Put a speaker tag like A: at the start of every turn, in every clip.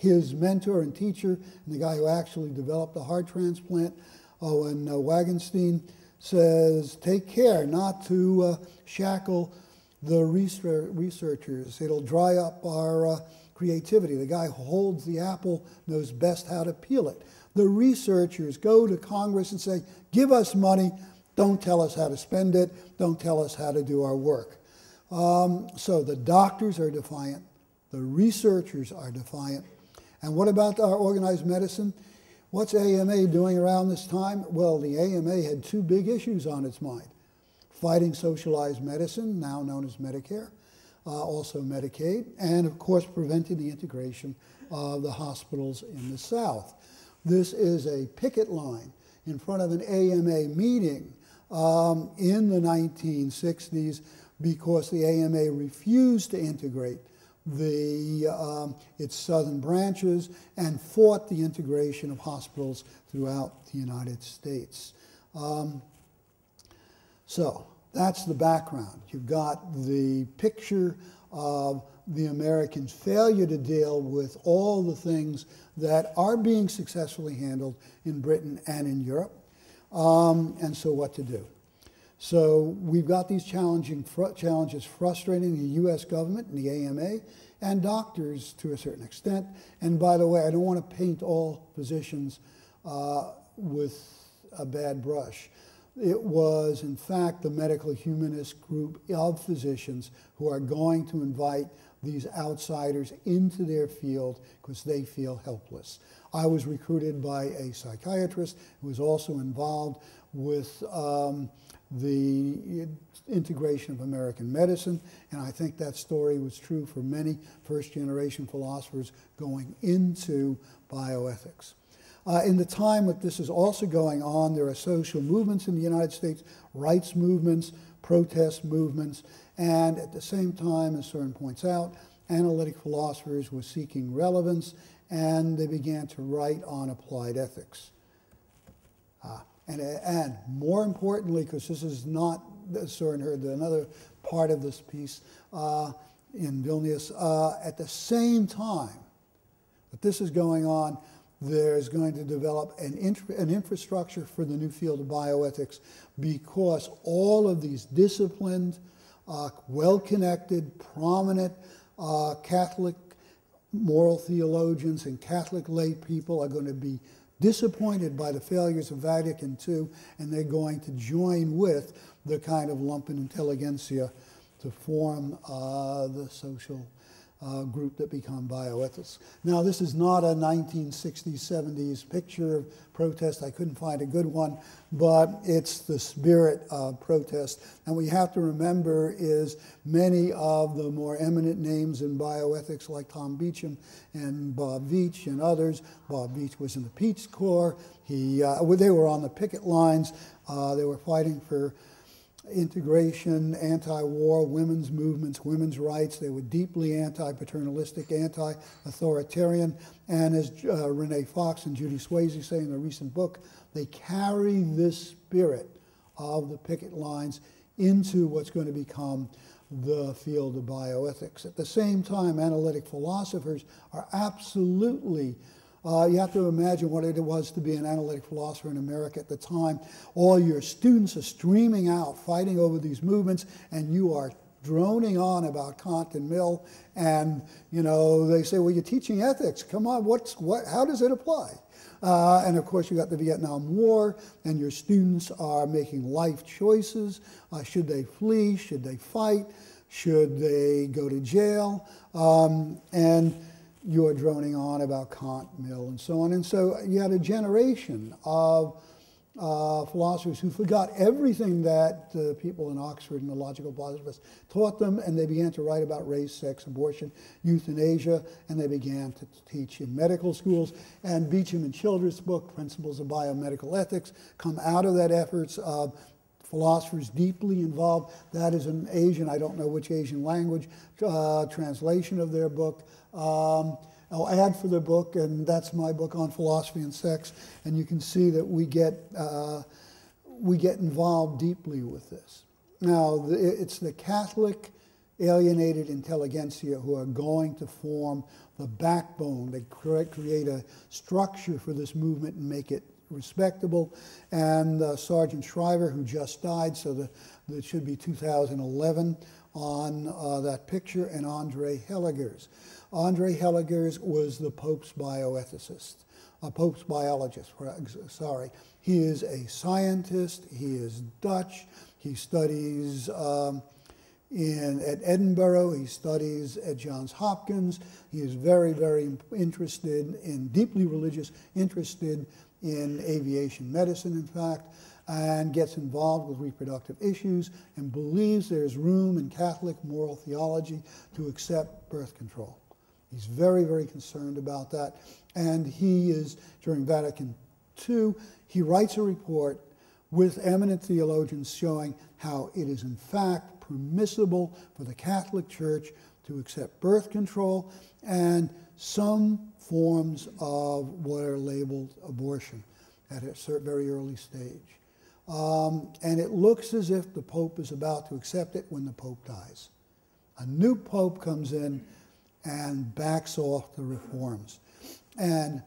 A: his mentor and teacher, and the guy who actually developed the heart transplant, Owen Wagenstein, says, take care not to shackle the researchers. It'll dry up our creativity. The guy who holds the apple knows best how to peel it. The researchers go to Congress and say, give us money, don't tell us how to spend it, don't tell us how to do our work. So the doctors are defiant, the researchers are defiant. And what about our organized medicine? What's AMA doing around this time? Well, the AMA had two big issues on its mind. Fighting socialized medicine, now known as Medicare, also Medicaid, and of course preventing the integration of the hospitals in the South. This is a picket line in front of an AMA meeting in the 1960s because the AMA refused to integrate its southern branches and fought the integration of hospitals throughout the United States. So that's the background. You've got the picture of the Americans' failure to deal with all the things that are being successfully handled in Britain and in Europe, and so what to do. So we've got these challenges frustrating the U.S. government and the AMA and doctors to a certain extent. And by the way, I don't want to paint all physicians with a bad brush. It was, in fact, the medical humanist group of physicians who are going to invite these outsiders into their field because they feel helpless. I was recruited by a psychiatrist who was also involved with the integration of American medicine, and I think that story was true for many first-generation philosophers going into bioethics. In the time that this is also going on, there are social movements in the United States, rights movements, protest movements, and at the same time, as Soren points out, analytic philosophers were seeking relevance, and they began to write on applied ethics. And more importantly, because this is not, as Soren heard, another part of this piece in Vilnius, at the same time that this is going on, there's going to develop an infrastructure for the new field of bioethics because all of these disciplined, well-connected, prominent Catholic moral theologians and Catholic lay people are going to be disappointed by the failures of Vatican II, and they're going to join with the kind of lumpen intelligentsia to form the social group that become bioethics. Now, this is not a 1960s, 70s picture of protest. I couldn't find a good one, but it's the spirit of protest. And what you have to remember is many of the more eminent names in bioethics, like Tom Beecham and Bob Veitch and others. Bob Veitch was in the Peace Corps. They were on the picket lines. They were fighting for integration, anti-war, women's movements, women's rights. They were deeply anti-paternalistic, anti-authoritarian. And as Renee Fox and Judy Swayze say in a recent book, they carry this spirit of the picket lines into what's going to become the field of bioethics. At the same time, analytic philosophers are absolutely you have to imagine what it was to be an analytic philosopher in America at the time. All your students are streaming out, fighting over these movements, and you are droning on about Kant and Mill, and they say, well, you're teaching ethics. Come on, how does it apply? And of course, you got the Vietnam War, and your students are making life choices. Should they flee? Should they fight? Should they go to jail? And you're droning on about Kant, Mill, and so on. And so you had a generation of philosophers who forgot everything that the people in Oxford and the logical positivists taught them, and they began to write about race, sex, abortion, euthanasia, and they began to teach in medical schools. And Beecham and Childress' book, Principles of Biomedical Ethics, come out of that efforts of philosophers deeply involved. That is an Asian, I don't know which Asian language, translation of their book. I'll add for the book, and that's my book on philosophy and sex, and you can see that we get involved deeply with this. Now, it's the Catholic alienated intelligentsia who are going to form the backbone. They create a structure for this movement and make it respectable. And Sergeant Shriver, who just died, so it should be 2011 on that picture, and Andre Hellegers. Andre Hellegers was the Pope's bioethicist, Pope's biologist, sorry. He is a scientist, he is Dutch, he studies at Edinburgh, he studies at Johns Hopkins. He is very, very interested in, deeply religious, interested in aviation medicine, in fact, and gets involved with reproductive issues and believes there's room in Catholic moral theology to accept birth control. He's very, very concerned about that. And he is, during Vatican II, he writes a report with eminent theologians showing how it is in fact permissible for the Catholic Church to accept birth control and some forms of what are labeled abortion at a very early stage. And it looks as if the Pope is about to accept it when the Pope dies. A new Pope comes in and backs off the reforms. And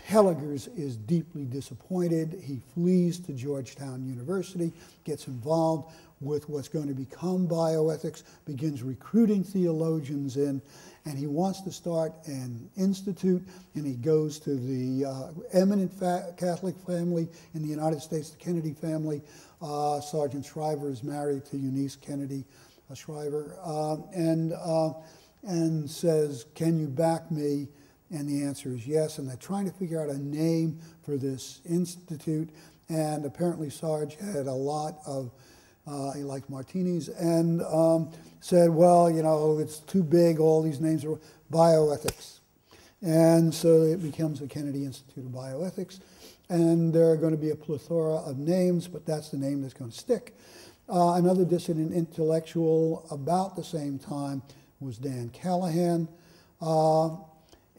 A: Hellegers is deeply disappointed. He flees to Georgetown University, gets involved with what's going to become bioethics, begins recruiting theologians in, and he wants to start an institute, and he goes to the eminent Catholic family in the United States, the Kennedy family. Sergeant Shriver is married to Eunice Kennedy Shriver, and says, "Can you back me?" And the answer is yes, and they're trying to figure out a name for this institute, and apparently Sarge had a lot of, he liked martinis, and said, well, you know, it's too big, all these names are bioethics. And so it becomes the Kennedy Institute of Bioethics, and there are going to be a plethora of names, but that's the name that's going to stick. Another dissident intellectual about the same time was Dan Callahan.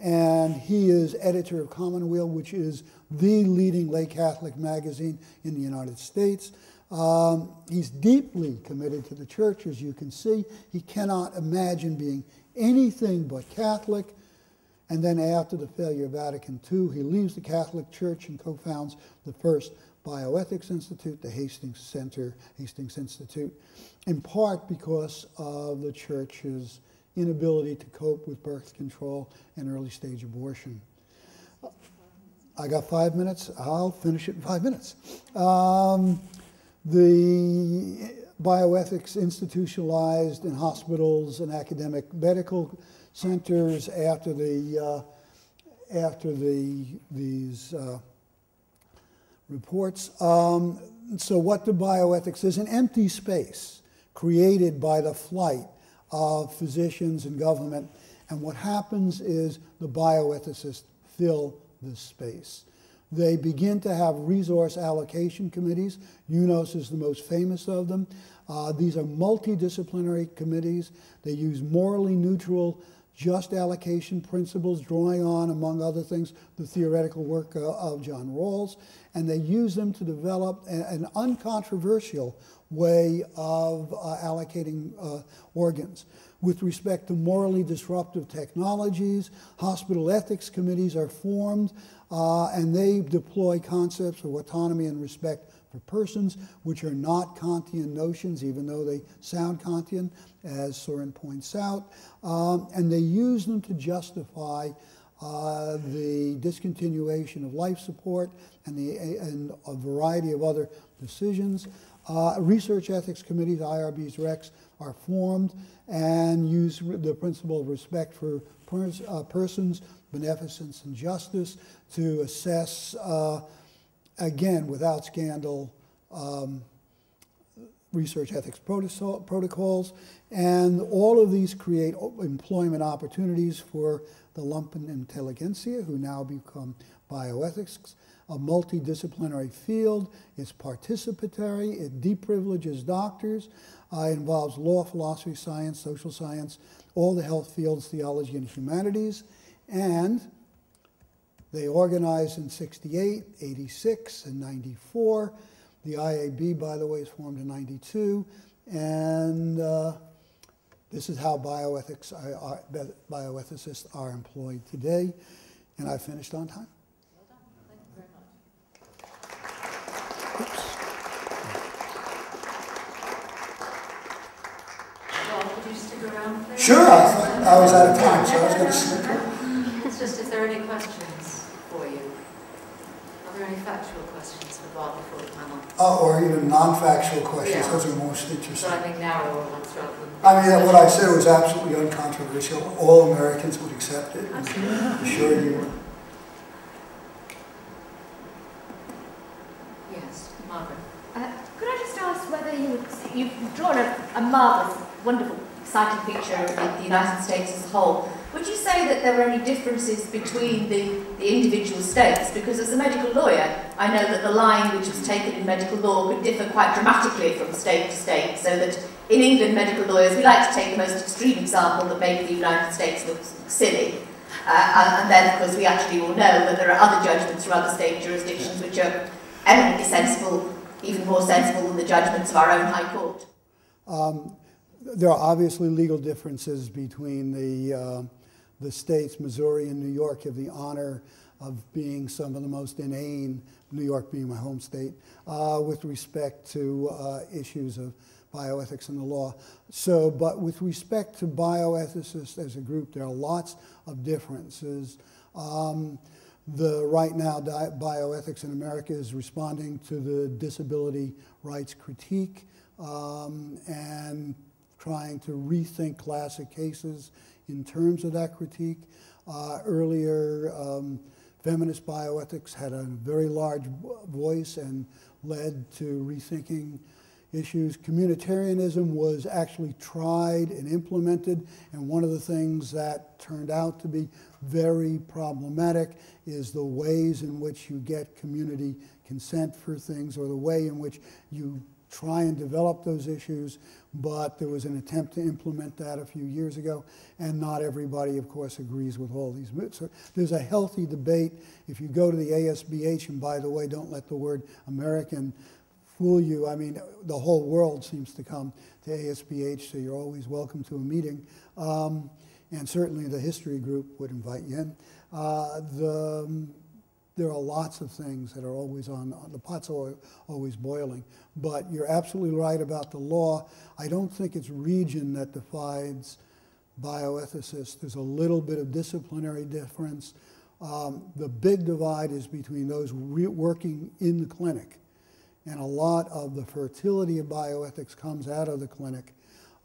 A: And he is editor of Commonweal, which is the leading lay Catholic magazine in the United States. He's deeply committed to the church, as you can see. He cannot imagine being anything but Catholic. And then after the failure of Vatican II, he leaves the Catholic Church and co-founds the first Bioethics Institute, the Hastings Institute, in part because of the church's inability to cope with birth control and early stage abortion. I got 5 minutes. I'll finish it in 5 minutes. The bioethics institutionalized in hospitals and academic medical centers after these reports. So what the bioethics is an empty space created by the flight of physicians and government, and what happens is the bioethicists fill this space. They begin to have resource allocation committees. UNOS is the most famous of them. These are multidisciplinary committees. They use morally neutral, just allocation principles, drawing on, among other things, the theoretical work of John Rawls, and they use them to develop an uncontroversial way of allocating organs. With respect to morally disruptive technologies, hospital ethics committees are formed, and they deploy concepts of autonomy and respect for persons, which are not Kantian notions, even though they sound Kantian, as Soren points out, and they use them to justify the discontinuation of life support and a variety of other decisions. Research ethics committees, IRBs, RECs, are formed and use the principle of respect for persons, beneficence, and justice to assess, again, without scandal, research ethics protocols. And all of these create employment opportunities for the lumpen intelligentsia, who now become bioethics. A multidisciplinary field. It's participatory. It deprivileges doctors. It involves law, philosophy, science, social science, all the health fields, theology, and humanities. And they organized in 68, 86, and 94. The IAB, by the way, is formed in 92. And This is how bioethicists are employed today, and I finished on time.
B: Well done. Thank you very much.
A: Oops.
B: Well, could you stick around, please?
A: Sure, I thought I was out of time, so I was going to slip in.
B: It's just, is there any questions for you? Are there any factual questions for Bob before the panel?
A: Or even non-factual questions,
B: Yeah.
A: those are most interesting.
B: So I think narrower ones rather than...
A: I mean, what I said was absolutely uncontroversial. All Americans would accept it.
B: Absolutely.
A: I'm sure you.
B: Yes, Margaret.
C: Could I just ask whether you've drawn a marvellous, wonderful, exciting picture of the United States as a whole. Would you say that there were any differences between the individual states? Because as a medical lawyer, I know that the line which was taken in medical law could differ quite dramatically from state to state, so that in England, medical lawyers, we like to take the most extreme example that made the United States look silly. And then, of course, we actually all know that there are other judgments from other state jurisdictions which are eminently sensible, even more sensible than the judgments of our own High Court.
A: There are obviously legal differences between the states. Missouri and New York have the honor of being some of the most inane, New York being my home state, with respect to issues of bioethics in the law. So, but with respect to bioethicists as a group, there are lots of differences. Right now, bioethics in America is responding to the disability rights critique and trying to rethink classic cases in terms of that critique. Earlier, feminist bioethics had a very large voice and led to rethinking issues. Communitarianism was actually tried and implemented, and one of the things that turned out to be very problematic is the ways in which you get community consent for things, or the way in which you try and develop those issues, but there was an attempt to implement that a few years ago, and not everybody, of course, agrees with all these moves. So there's a healthy debate. If you go to the ASBH, and by the way, don't let the word American fool you. I mean, the whole world seems to come to ASBH, so you're always welcome to a meeting. And certainly the history group would invite you in. There are lots of things that are always on, the pot's always boiling. But you're absolutely right about the law. I don't think it's region that divides bioethicists. There's a little bit of disciplinary difference. The big divide is between those working in the clinic. And a lot of the fertility of bioethics comes out of the clinic.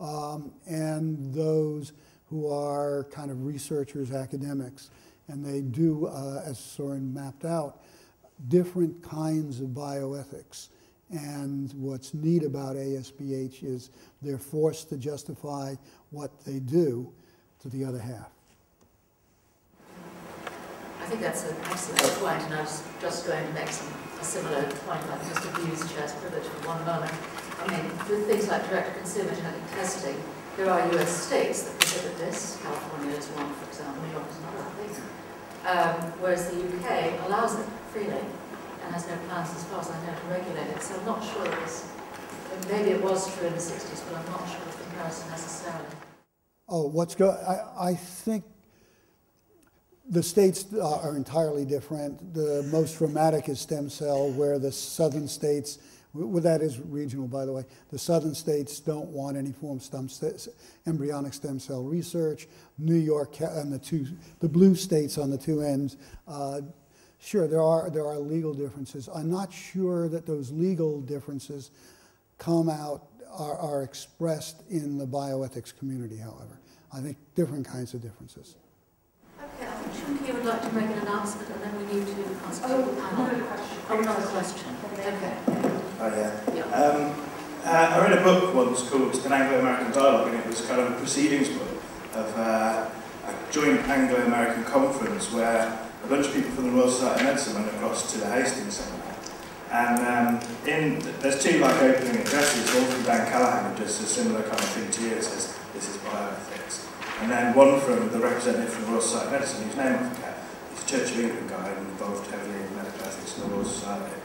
A: And those who are kind of researchers, academics. And they do, as Soren mapped out, different kinds of bioethics. And what's neat about ASBH is they're forced to justify what they do to the other half.
B: I think that's an excellent point, and I was just going to make a similar point about Mr. Hughes' chair's privilege for one moment. I mean, with things like direct-to-consumer genetic testing, there are US states that prohibit this. California is one, for example. New York is not that big. Whereas the UK allows it freely and has no plans, as far as I know, to regulate it. So I'm not sure that this, maybe it was true in the 60s, but I'm not sure of the comparison necessarily.
A: Oh, I think the states are entirely different. The most dramatic is stem cell, where the southern states, well, that is regional, by the way. The southern states don't want any form of embryonic stem cell research. New York and the blue states on the two ends. Sure, there are legal differences. I'm not sure that those legal differences are expressed in the bioethics community, however. I think different kinds of differences.
B: Okay, I think Shunki would like to make an announcement, and then we need to answer the panel.
C: Another question.
B: Oh, another question. Okay.
D: Oh, yeah. I read a book once called An Anglo-American Dialogue, and it was kind of a proceedings book of a joint Anglo-American conference where a bunch of people from the Royal Society of Medicine went across to the Hastings Centre. And there's two opening addresses, one from Dan Callahan, who does a similar kind of thing to you, it says, this is bioethics. And then one from the representative from the Royal Society of Medicine, whose name I forget. He's a Church of England guy and involved heavily in medical ethics in the Royal Society.